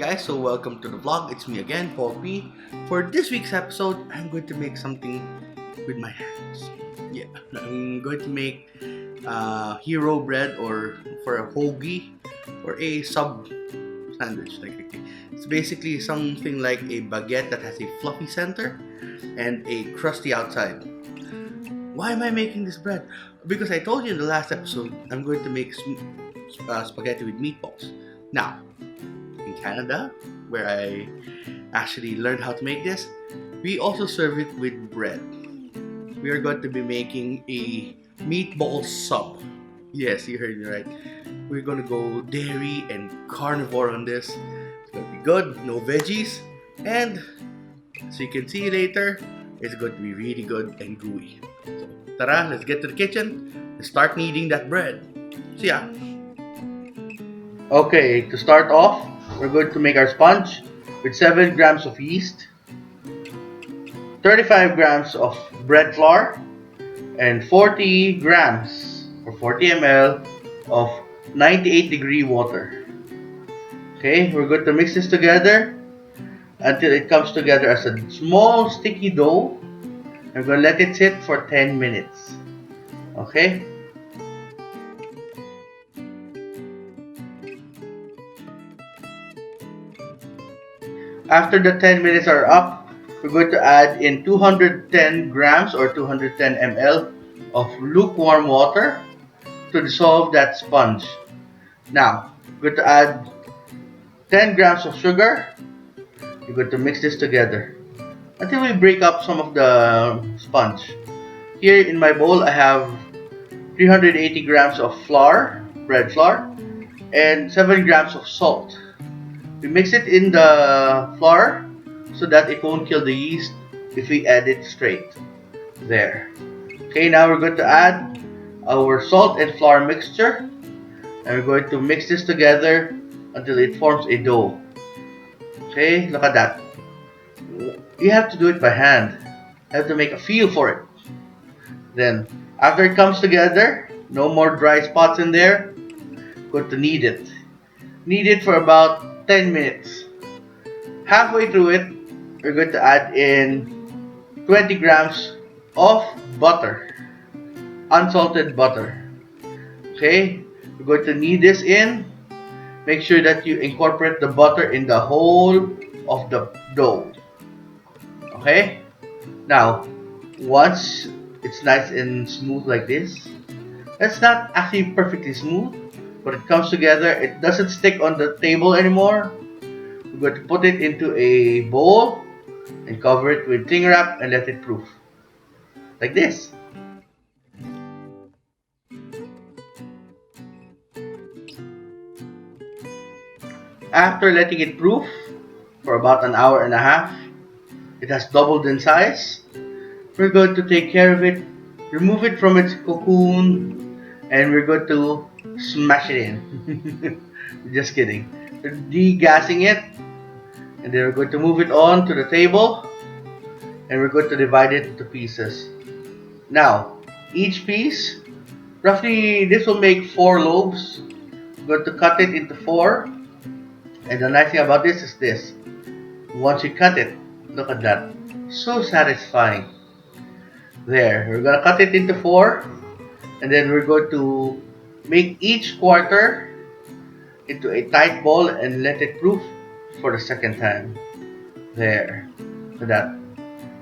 guys, so welcome to the vlog. It's me again, Paul P. For this week's episode, I'm going to make something with my hands. Yeah, I'm going to make hero bread or for a hoagie or a sub sandwich. It's basically something like a baguette that has a fluffy center and a crusty outside. Why am I making this bread? Because I told you in the last episode, I'm going to make spaghetti with meatballs. Now, in Canada, where I actually learned how to make this, we also serve it with bread. We are going to be making a meatball sub. Yes, you heard me right. We're going to go dairy and carnivore on this. It's going to be good, no veggies, and so you can see later, it's going to be really good and gooey. So, tara, let's get to the kitchen and start kneading that bread. See ya! Okay, to start off, we're going to make our sponge with 7 grams of yeast, 35 grams of bread flour, and 40 grams or 40 ml of 98-degree water. Okay, we're going to mix this together until it comes together as a small sticky dough. I'm going to let it sit for 10 minutes. Okay? After the 10 minutes are up, we're going to add in 210 grams or 210 ml of lukewarm water to dissolve that sponge. Now, we're going to add 10 grams of sugar. We're going to mix this together until we break up some of the sponge. Here in my bowl, I have 380 grams of flour, bread flour, and 7 grams of salt. We mix it in the flour so that it won't kill the yeast if we add it straight. There. Okay, now we're going to add our salt and flour mixture, and we're going to mix this together until it forms a dough. Okay, look at that. You have to do it by hand. You have to make a feel for it. Then, after it comes together, no more dry spots in there, going to knead it. Knead it for about 10 minutes. Halfway through it, we're going to add in 20 grams of butter, unsalted butter. Okay, we're going to knead this in. Make sure that you incorporate the butter in the whole of the dough. Okay, now once it's nice and smooth like this, it's not actually perfectly smooth, but it comes together. It doesn't stick on the table anymore. We're going to put it into a bowl and cover it with cling wrap and let it proof. Like this. After letting it proof for about an hour and a half, it has doubled in size. We're going to take care of it, remove it from its cocoon, and we're going to smash it in. Just kidding. We're degassing it, and then we're going to move it on to the table, and we're going to divide it into pieces. Now, each piece, roughly this will make 4 loaves. We're going to cut it into 4, and the nice thing about this is this. Once you cut it, look at that. So satisfying. There, we're going to cut it into 4, and then we're going to make each quarter into a tight ball and let it proof for the second time. There, look at that.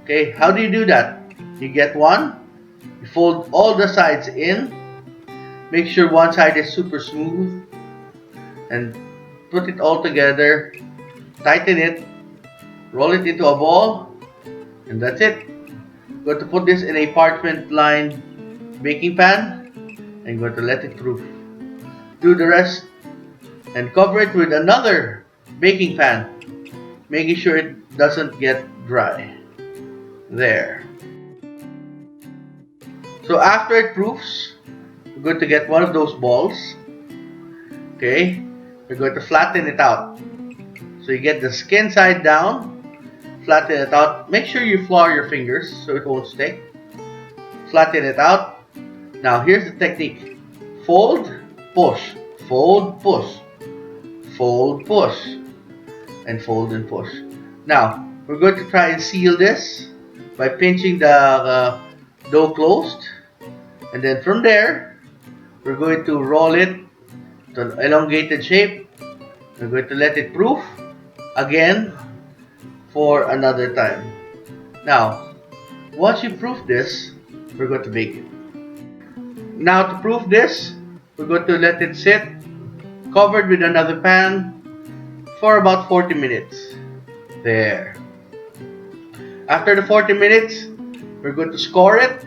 Okay, how do you do that? You get one, you fold all the sides in, make sure one side is super smooth, and put it all together, tighten it, roll it into a ball, and that's it. I'm going to put this in a parchment lined baking pan and going to let it proof. Do the rest and cover it with another baking pan, making sure it doesn't get dry. There. So after it proofs, we're going to get one of those balls. Okay, we're going to flatten it out. So you get the skin side down, flatten it out. Make sure you flour your fingers so it won't stick. Flatten it out. Now here's the technique. Fold, push, fold, push, fold, push. and fold and push. Now, we're going to try and seal this by pinching the dough closed. And then from there, we're going to roll it to an elongated shape. We're going to let it proof again for another time. Now, once you proof this, we're going to bake it. Now to proof this, we're going to let it sit covered with another pan for about 40 minutes. There. After the 40 minutes, we're going to score it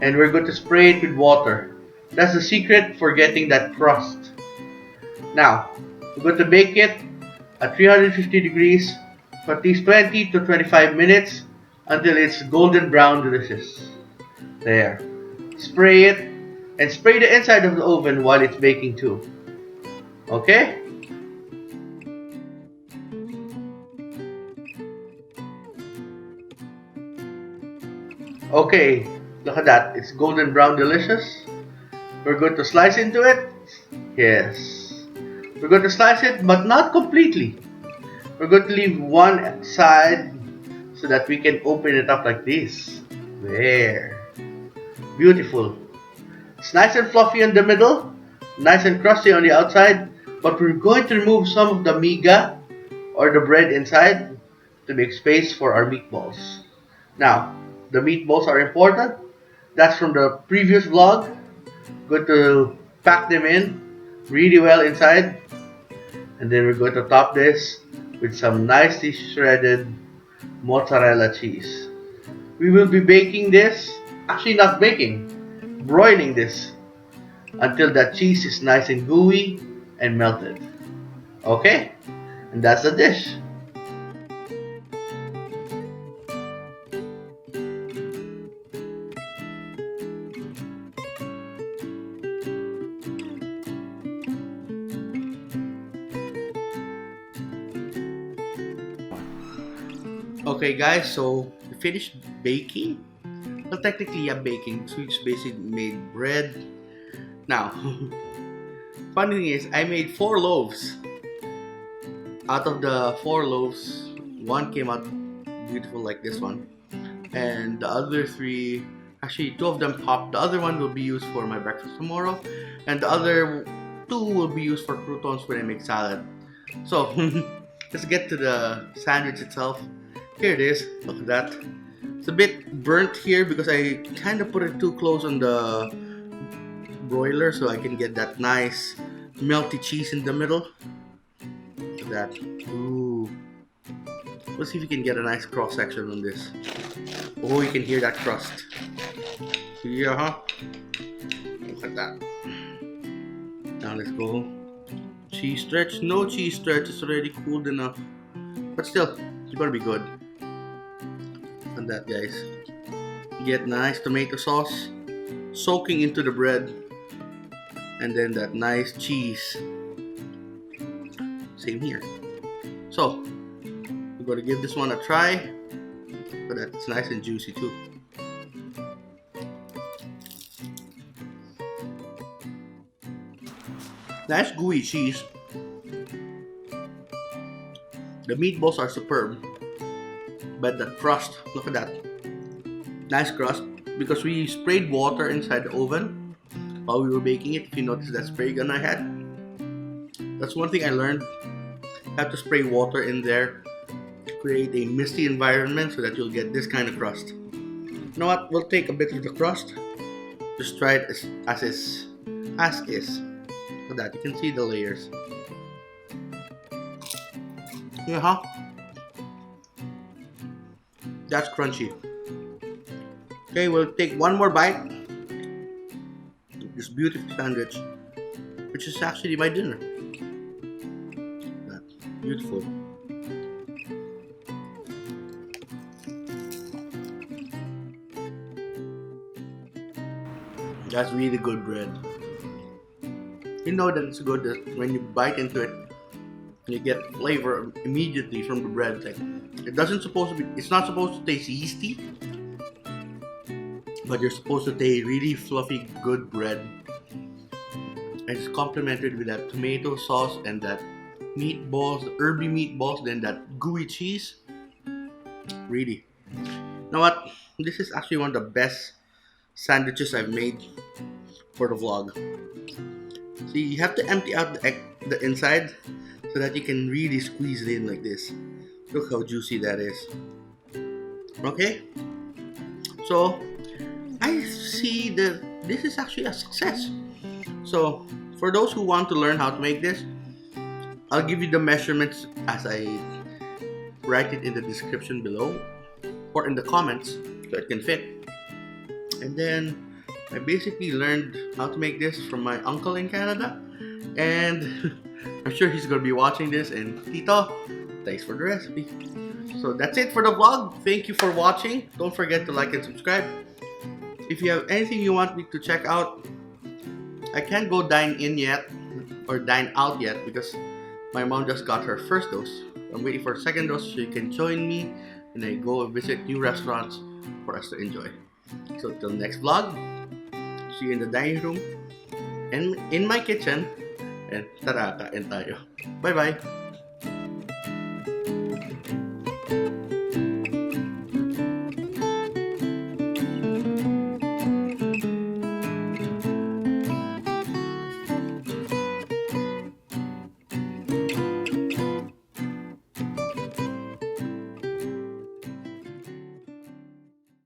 and we're going to spray it with water. That's the secret for getting that crust. Now, we're going to bake it at 350 degrees for at least 20 to 25 minutes until it's golden brown delicious. There. Spray it and spray the inside of the oven while it's baking too. Okay? Okay, look at that. It's golden brown delicious. We're going to slice into it. Yes. We're going to slice it, but not completely. We're going to leave one side so that we can open it up like this. There. Beautiful. It's nice and fluffy in the middle, nice and crusty on the outside, but we're going to remove some of the miga or the bread inside to make space for our meatballs. Now, the meatballs are important. That's from the previous vlog. Going to pack them in really well inside, and then we're going to top this with some nicely shredded mozzarella cheese. We will be baking this, actually not baking, broiling this until that cheese is nice and gooey and melted. Okay? And that's the dish. Okay guys, so we finished baking. Well, technically I'm baking, so it's basically made bread. Now, funny thing is, I made 4 loaves. Out of the 4 loaves, one came out beautiful like this one. And the other 3, actually 2 of them popped. The other one will be used for my breakfast tomorrow. And the other 2 will be used for croutons when I make salad. So, let's get to the sandwich itself. Here it is, look at that. It's a bit burnt here because I kind of put it too close on the broiler so I can get that nice melty cheese in the middle. Look at that. Ooh. Let's see if we can get a nice cross section on this. Oh, you can hear that crust. Yeah, huh? Look at that. Now let's go. Cheese stretch. No cheese stretch. It's already cooled enough. But still, it's gonna be good. And that, guys. Get nice tomato sauce soaking into the bread. And then that nice cheese. Same here. So, we're gonna give this one a try. But that's nice and juicy too. Nice gooey cheese. The meatballs are superb. But the crust, look at that. Nice crust. Because we sprayed water inside the oven while we were baking it. If you notice that spray gun I had. That's one thing I learned. You have to spray water in there to create a misty environment so that you'll get this kind of crust. You know what? We'll take a bit of the crust. Just try it as is. Look at that. You can see the layers. Yeah, huh? That's crunchy. Okay, we'll take one more bite of this beautiful sandwich, which is actually my dinner. That's beautiful. That's really good bread. You know that it's good that when you bite into it, you get flavor immediately from the bread. Like, it's not supposed to taste yeasty, but you're supposed to taste really fluffy, good bread. And it's complemented with that tomato sauce and that meatballs, the herby meatballs, then that gooey cheese. Really. You know what? This is actually one of the best sandwiches I've made for the vlog. See, you have to empty out the inside so that you can really squeeze it in like this. Look how juicy that is. Okay, so I see that this is actually a success. So for those who want to learn how to make this, I'll give you the measurements as I write it in the description below or in the comments so it can fit. And then I basically learned how to make this from my uncle in Canada, and I'm sure he's gonna be watching this. And Tito, thanks for the recipe. So that's it for the vlog. Thank you for watching. Don't forget to like and subscribe. If you have anything you want me to check out, I can't go dine in yet or dine out yet because my mom just got her first dose. I'm waiting for a second dose so you can join me and I go visit new restaurants for us to enjoy. So till next vlog, see you in the dining room and in my kitchen, and tara, kain tayo. Bye bye!